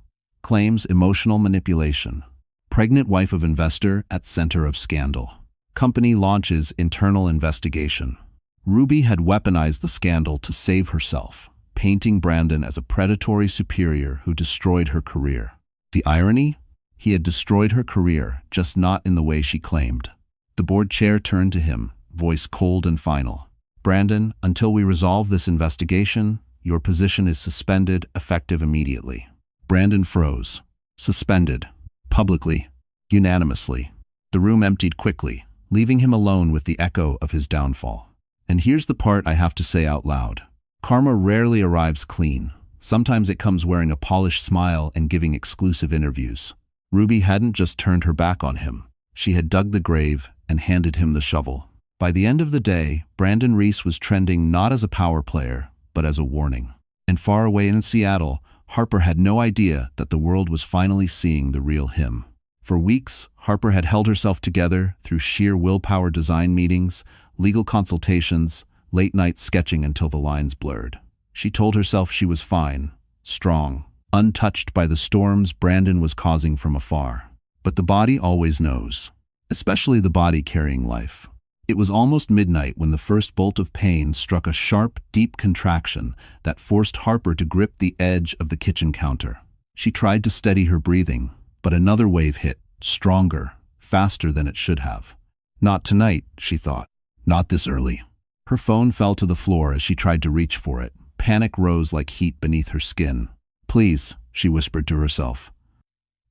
Claims emotional manipulation. Pregnant wife of investor at center of scandal. Company launches internal investigation. Ruby had weaponized the scandal to save herself, painting Brandon as a predatory superior who destroyed her career. The irony? He had destroyed her career, just not in the way she claimed. The board chair turned to him, voice cold and final. "Brandon, until we resolve this investigation, your position is suspended, effective immediately." Brandon froze. Suspended. Publicly. Unanimously. The room emptied quickly, leaving him alone with the echo of his downfall. And here's the part I have to say out loud. Karma rarely arrives clean. Sometimes it comes wearing a polished smile and giving exclusive interviews. Ruby hadn't just turned her back on him. She had dug the grave and handed him the shovel. By the end of the day, Brandon Reese was trending not as a power player, but as a warning. And far away in Seattle, Harper had no idea that the world was finally seeing the real him. For weeks, Harper had held herself together through sheer willpower design meetings, legal consultations, late-night sketching until the lines blurred. She told herself she was fine, strong, untouched by the storms Brandon was causing from afar. But the body always knows, especially the body carrying life. It was almost midnight when the first bolt of pain struck a sharp, deep contraction that forced Harper to grip the edge of the kitchen counter. She tried to steady her breathing, but another wave hit, stronger, faster than it should have. Not tonight, she thought. Not this early. Her phone fell to the floor as she tried to reach for it. Panic rose like heat beneath her skin. "Please," she whispered to herself.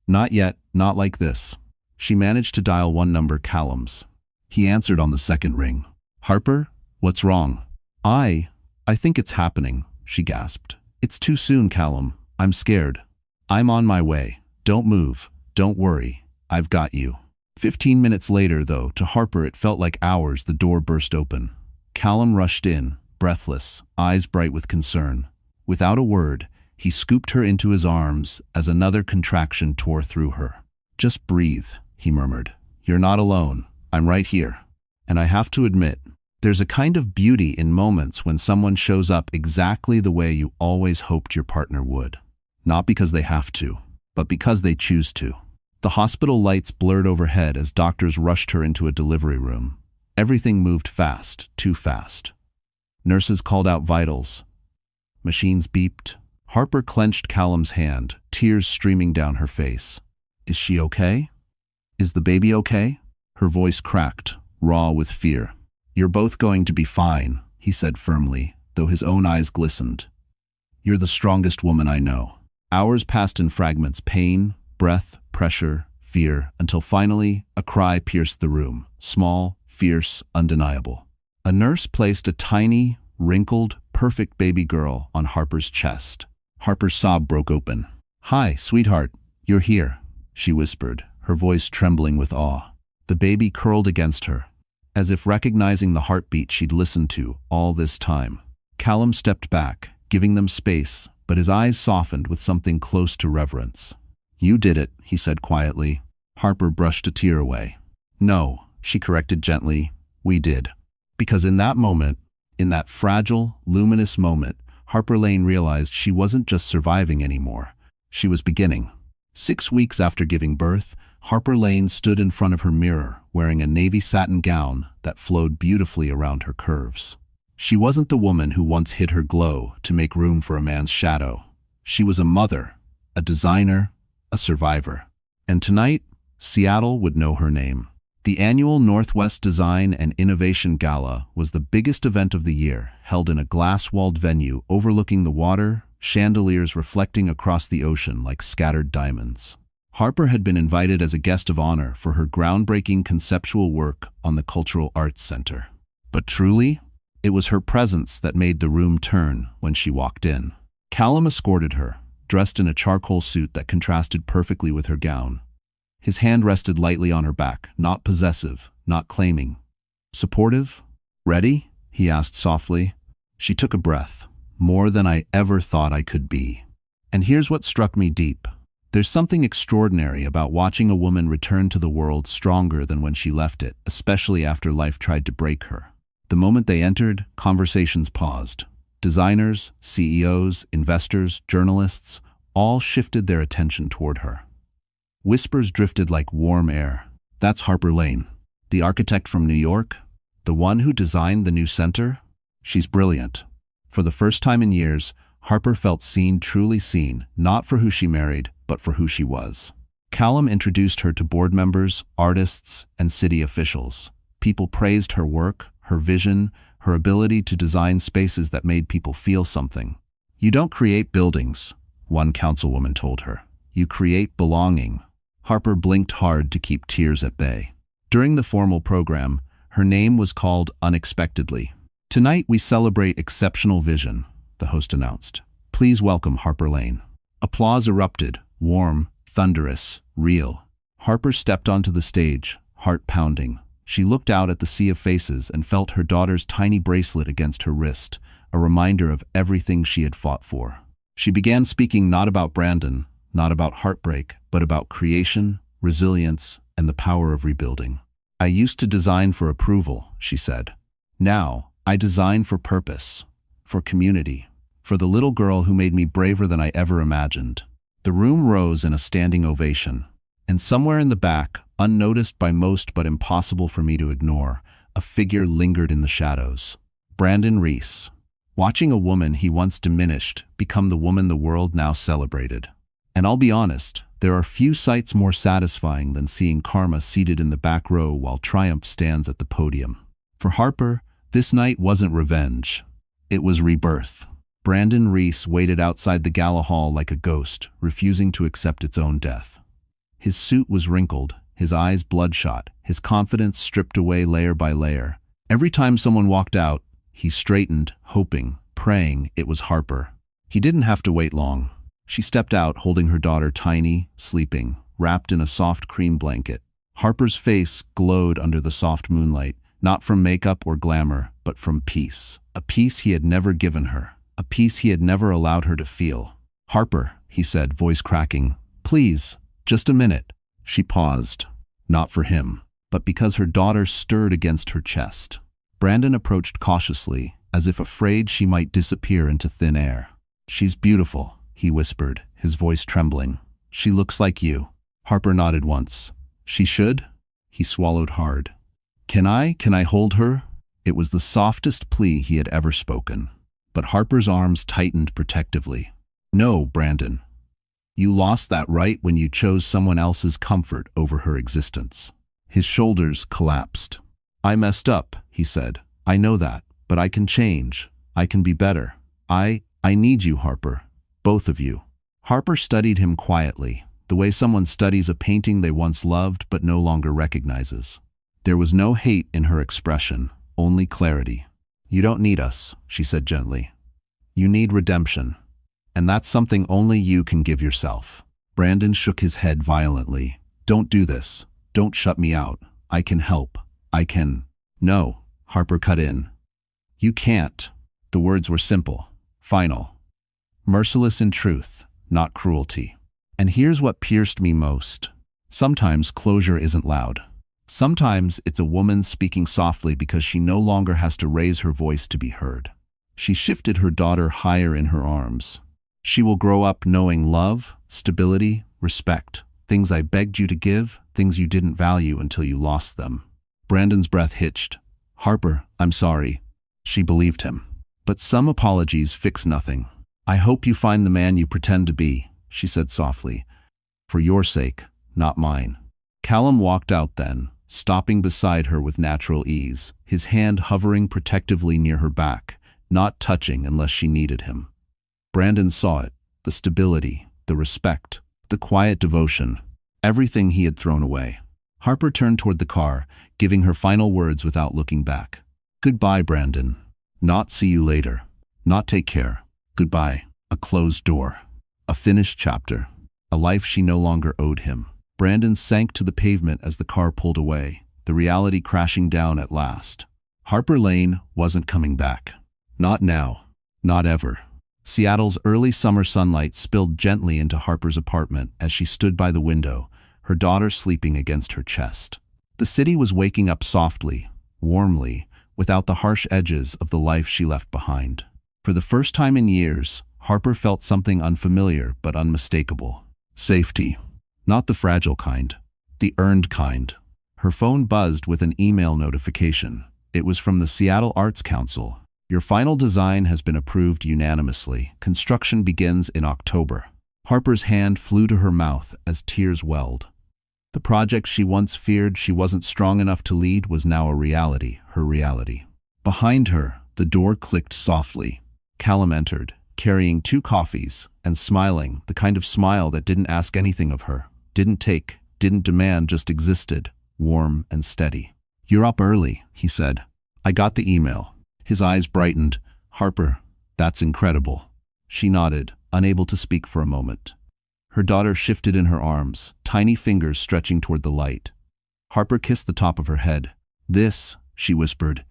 "Not yet, not like this." She managed to dial one number, Callum's. He answered on the second ring. "Harper, what's wrong?" I think it's happening," she gasped. "It's too soon, Callum. I'm scared." "I'm on my way. Don't move. Don't worry. I've got you." 15 minutes later, though, to Harper it felt like hours, the door burst open. Callum rushed in, breathless, eyes bright with concern. Without a word, he scooped her into his arms as another contraction tore through her. "Just breathe," he murmured. "You're not alone. I'm right here." And I have to admit, there's a kind of beauty in moments when someone shows up exactly the way you always hoped your partner would. Not because they have to, but because they choose to. The hospital lights blurred overhead as doctors rushed her into a delivery room. Everything moved fast, too fast. Nurses called out vitals. Machines beeped. Harper clenched Callum's hand, tears streaming down her face. "Is she okay? Is the baby okay?" Her voice cracked, raw with fear. "You're both going to be fine," he said firmly, though his own eyes glistened. "You're the strongest woman I know." Hours passed in fragments, pain, breath, pressure, fear, until finally a cry pierced the room, small, fierce, undeniable. A nurse placed a tiny, wrinkled, perfect baby girl on Harper's chest. Harper's sob broke open. "Hi, sweetheart, you're here," she whispered, her voice trembling with awe. The baby curled against her, as if recognizing the heartbeat she'd listened to all this time. Callum stepped back, giving them space, but his eyes softened with something close to reverence. "You did it," he said quietly. Harper brushed a tear away. "No," she corrected gently. We did. Because in that moment, in that fragile, luminous moment, Harper Lane realized she wasn't just surviving anymore. She was beginning. 6 weeks after giving birth, Harper Lane stood in front of her mirror, wearing a navy satin gown that flowed beautifully around her curves. She wasn't the woman who once hid her glow to make room for a man's shadow. She was a mother, a designer, a survivor. And tonight, Seattle would know her name. The annual Northwest Design and Innovation Gala was the biggest event of the year, held in a glass-walled venue overlooking the water, chandeliers reflecting across the ocean like scattered diamonds. Harper had been invited as a guest of honor for her groundbreaking conceptual work on the Cultural Arts Center. But truly, it was her presence that made the room turn when she walked in. Callum escorted her, dressed in a charcoal suit that contrasted perfectly with her gown. His hand rested lightly on her back, not possessive, not claiming. Supportive? Ready? He asked softly. She took a breath. More than I ever thought I could be. And here's what struck me deep. There's something extraordinary about watching a woman return to the world stronger than when she left it, especially after life tried to break her. The moment they entered, conversations paused. Designers, CEOs, investors, journalists, all shifted their attention toward her. Whispers drifted like warm air. That's Harper Lane, the architect from New York, the one who designed the new center. She's brilliant. For the first time in years, Harper felt seen, truly seen, not for who she married, but for who she was. Callum introduced her to board members, artists, and city officials. People praised her work, her vision, her ability to design spaces that made people feel something. You don't create buildings, one councilwoman told her. You create belonging. Harper blinked hard to keep tears at bay. During the formal program, her name was called unexpectedly. Tonight we celebrate exceptional vision, the host announced. Please welcome Harper Lane. Applause erupted, warm, thunderous, real. Harper stepped onto the stage, heart pounding. She looked out at the sea of faces and felt her daughter's tiny bracelet against her wrist, a reminder of everything she had fought for. She began speaking not about Brandon, not about heartbreak, but about creation, resilience, and the power of rebuilding. I used to design for approval, she said. Now, I design for purpose, for community, for the little girl who made me braver than I ever imagined. The room rose in a standing ovation, and somewhere in the back, unnoticed by most but impossible for me to ignore, a figure lingered in the shadows. Brandon Reese. Watching a woman he once diminished become the woman the world now celebrated. And I'll be honest, there are few sights more satisfying than seeing karma seated in the back row while triumph stands at the podium. For Harper, this night wasn't revenge. It was rebirth. Brandon Reese waited outside the gala hall like a ghost, refusing to accept its own death. His suit was wrinkled, his eyes bloodshot, his confidence stripped away layer by layer. Every time someone walked out, he straightened, hoping, praying it was Harper. He didn't have to wait long. She stepped out holding her daughter tiny, sleeping, wrapped in a soft cream blanket. Harper's face glowed under the soft moonlight, not from makeup or glamour, but from peace. A peace he had never given her, a peace he had never allowed her to feel. Harper, he said, voice cracking, please, just a minute. She paused, not for him, but because her daughter stirred against her chest. Brandon approached cautiously, as if afraid she might disappear into thin air. She's beautiful, he whispered, his voice trembling. She looks like you. Harper nodded once. She should? He swallowed hard. Can I hold her? It was the softest plea he had ever spoken. But Harper's arms tightened protectively. No, Brandon. You lost that right when you chose someone else's comfort over her existence. His shoulders collapsed. I messed up, he said. I know that, but I can change. I can be better. I need you, Harper. Both of you. Harper studied him quietly, the way someone studies a painting they once loved but no longer recognizes. There was no hate in her expression, only clarity. You don't need us, she said gently. You need redemption. And that's something only you can give yourself. Brandon shook his head violently. Don't do this. Don't shut me out. I can help. I can. No, Harper cut in. You can't. The words were simple, final. Merciless in truth, not cruelty. And here's what pierced me most. Sometimes closure isn't loud. Sometimes it's a woman speaking softly because she no longer has to raise her voice to be heard. She shifted her daughter higher in her arms. She will grow up knowing love, stability, respect, things I begged you to give, things you didn't value until you lost them. Brandon's breath hitched. Harper, I'm sorry. She believed him. But some apologies fix nothing. I hope you find the man you pretend to be, she said softly. For your sake, not mine. Callum walked out then, stopping beside her with natural ease, his hand hovering protectively near her back, not touching unless she needed him. Brandon saw it, the stability, the respect, the quiet devotion, everything he had thrown away. Harper turned toward the car, giving her final words without looking back. Goodbye, Brandon. Not see you later. Not take care. Goodbye. A closed door. A finished chapter. A life she no longer owed him. Brandon sank to the pavement as the car pulled away, the reality crashing down at last. Harper Lane wasn't coming back. Not now. Not ever. Seattle's early summer sunlight spilled gently into Harper's apartment as she stood by the window, her daughter sleeping against her chest. The city was waking up softly, warmly, without the harsh edges of the life she left behind. For the first time in years, Harper felt something unfamiliar but unmistakable. Safety. Not the fragile kind. The earned kind. Her phone buzzed with an email notification. It was from the Seattle Arts Council. Your final design has been approved unanimously. Construction begins in October. Harper's hand flew to her mouth as tears welled. The project she once feared she wasn't strong enough to lead was now a reality, her reality. Behind her, the door clicked softly. Callum entered, carrying 2 coffees, and smiling, the kind of smile that didn't ask anything of her, didn't take, didn't demand, just existed, warm and steady. You're up early, he said. I got the email. His eyes brightened. Harper, that's incredible. She nodded, unable to speak for a moment. Her daughter shifted in her arms, tiny fingers stretching toward the light. Harper kissed the top of her head. This, she whispered,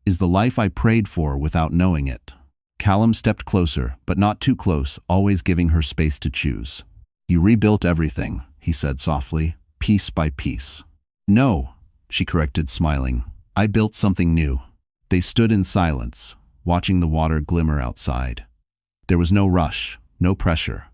is the life I prayed for without knowing it. Callum stepped closer, but not too close, always giving her space to choose. You rebuilt everything, he said softly, piece by piece. No, she corrected, smiling. I built something new. They stood in silence, watching the water glimmer outside. There was no rush, no pressure,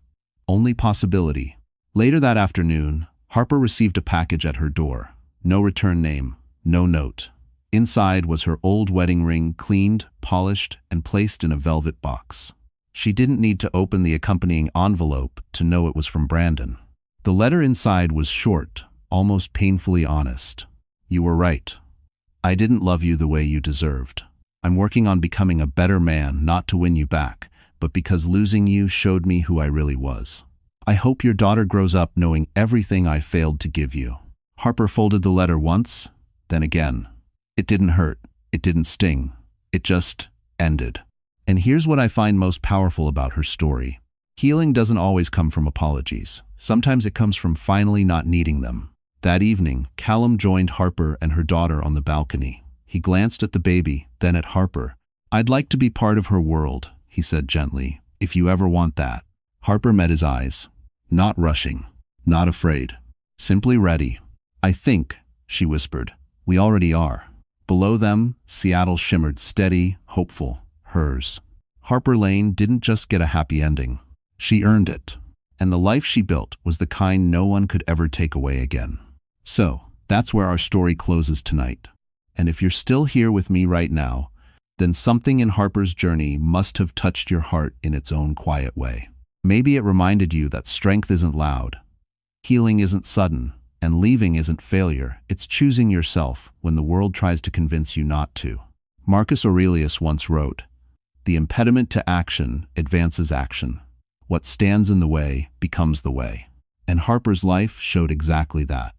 only possibility. Later that afternoon, Harper received a package at her door. No return name, no note. Inside was her old wedding ring, cleaned, polished, and placed in a velvet box. She didn't need to open the accompanying envelope to know it was from Brandon. The letter inside was short, almost painfully honest. You were right. I didn't love you the way you deserved. I'm working on becoming a better man, not to win you back, but because losing you showed me who I really was. I hope your daughter grows up knowing everything I failed to give you. Harper folded the letter once, then again. It didn't hurt. It didn't sting. It just ended. And here's what I find most powerful about her story. Healing doesn't always come from apologies. Sometimes it comes from finally not needing them. That evening, Callum joined Harper and her daughter on the balcony. He glanced at the baby, then at Harper. I'd like to be part of her world, he said gently, if you ever want that. Harper met his eyes. Not rushing. Not afraid. Simply ready. I think, she whispered, we already are. Below them, Seattle shimmered steady, hopeful, hers. Harper Lane didn't just get a happy ending. She earned it. And the life she built was the kind no one could ever take away again. So, that's where our story closes tonight. And if you're still here with me right now, then something in Harper's journey must have touched your heart in its own quiet way. Maybe it reminded you that strength isn't loud, healing isn't sudden, and leaving isn't failure. It's choosing yourself when the world tries to convince you not to. Marcus Aurelius once wrote, "The impediment to action advances action. What stands in the way becomes the way." And Harper's life showed exactly that.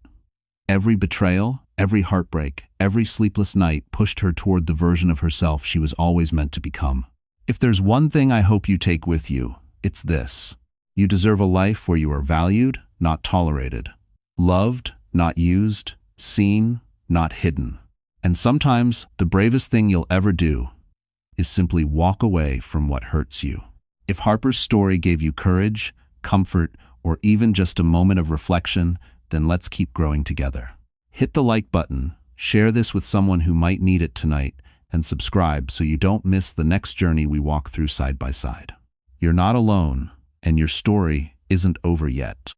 Every betrayal, every heartbreak, every sleepless night pushed her toward the version of herself she was always meant to become. If there's one thing I hope you take with you, it's this. You deserve a life where you are valued, not tolerated. Loved, not used. Seen, not hidden. And sometimes the bravest thing you'll ever do is simply walk away from what hurts you. If Harper's story gave you courage, comfort, or even just a moment of reflection, then let's keep growing together. Hit the like button, share this with someone who might need it tonight, and subscribe so you don't miss the next journey we walk through side by side. You're not alone, and your story isn't over yet.